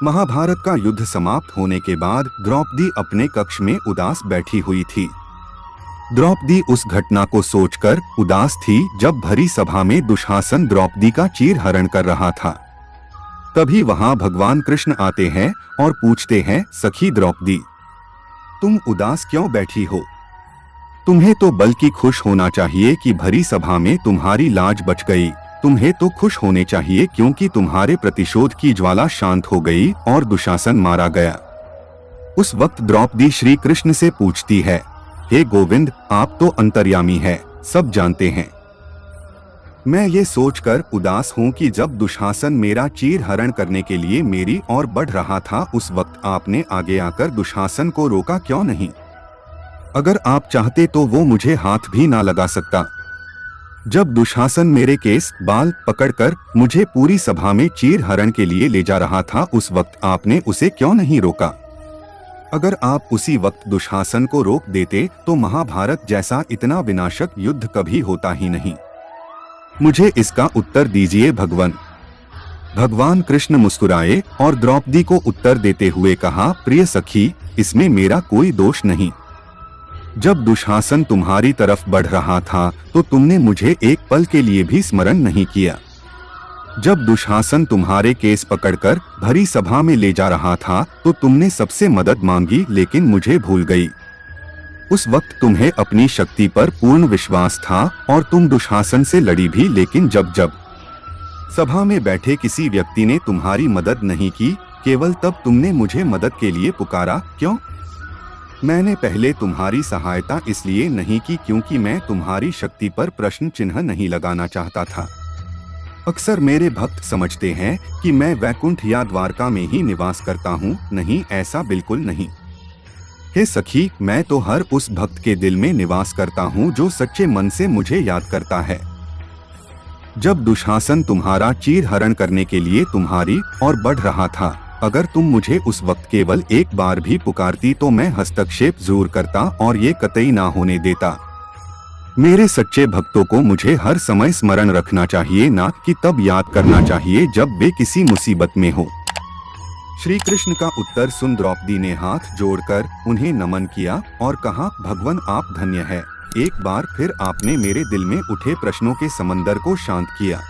महाभारत का युद्ध समाप्त होने के बाद द्रौपदी अपने कक्ष में उदास बैठी हुई थी। द्रौपदी उस घटना को सोचकर उदास थी जब भरी सभा में दुशासन द्रौपदी का चीरहरण कर रहा था। तभी वहां भगवान कृष्ण आते हैं और पूछते हैं, सखी द्रौपदी, तुम उदास क्यों बैठी हो? तुम्हें तो बल्कि खुश होना चाहिए कि भरी सभा में तुम्हारी लाज बच गई। तुम्हें तो खुश होने चाहिए क्योंकि तुम्हारे प्रतिशोध की ज्वाला शांत हो गई और दुशासन मारा गया। उस वक्त द्रौपदी श्री कृष्ण से पूछती है, हे गोविंद, आप तो अंतर्यामी है, सब जानते हैं। मैं ये सोचकर उदास हूँ कि जब दुशासन मेरा चीरहरण करने के लिए मेरी ओर बढ़ रहा था, उस वक्त आपने आगे आकर दुशासन को रोका क्यों नहीं? अगर आप चाहते तो वो मुझे हाथ भी ना लगा सकता। जब दुशासन मेरे केस बाल पकड़कर मुझे पूरी सभा में चीरहरण के लिए ले जा रहा था, उस वक्त आपने उसे क्यों नहीं रोका? अगर आप उसी वक्त दुशासन को रोक देते तो महाभारत जैसा इतना विनाशक युद्ध कभी होता ही नहीं। मुझे इसका उत्तर दीजिए भगवान। भगवान कृष्ण मुस्कुराए और द्रौपदी को उत्तर देते हुए कहा, प्रिय सखी, इसमें मेरा कोई दोष नहीं। जब दुशासन तुम्हारी तरफ बढ़ रहा था तो तुमने मुझे एक पल के लिए भी स्मरण नहीं किया। जब दुशासन तुम्हारे केस पकड़कर भरी सभा में ले जा रहा था तो तुमने सबसे मदद मांगी, लेकिन मुझे भूल गई। उस वक्त तुम्हें अपनी शक्ति पर पूर्ण विश्वास था और तुम दुशासन से लड़ी भी, लेकिन जब सभा में बैठे किसी व्यक्ति ने तुम्हारी मदद नहीं की, केवल तब तुमने मुझे मदद के लिए पुकारा। क्यों? मैंने पहले तुम्हारी सहायता इसलिए नहीं की क्योंकि मैं तुम्हारी शक्ति पर प्रश्न चिन्ह नहीं लगाना चाहता था। अक्सर मेरे भक्त समझते हैं कि मैं वैकुंठ या द्वारका में ही निवास करता हूँ। नहीं, ऐसा बिल्कुल नहीं। हे सखी, मैं तो हर उस भक्त के दिल में निवास करता हूँ जो सच्चे मन से मुझे याद करता है। जब दुशासन तुम्हारा चीरहरण करने के लिए तुम्हारी ओर बढ़ रहा था, अगर तुम मुझे उस वक्त केवल एक बार भी पुकारती तो मैं हस्तक्षेप जरूर करता और ये कतई ना होने देता। मेरे सच्चे भक्तों को मुझे हर समय स्मरण रखना चाहिए, ना कि तब याद करना चाहिए जब वे किसी मुसीबत में हो। श्री कृष्ण का उत्तर सुन द्रौपदी ने हाथ जोड़कर उन्हें नमन किया और कहा, भगवान, आप धन्य है। एक बार फिर आपने मेरे दिल में उठे प्रश्नों के समंदर को शांत किया।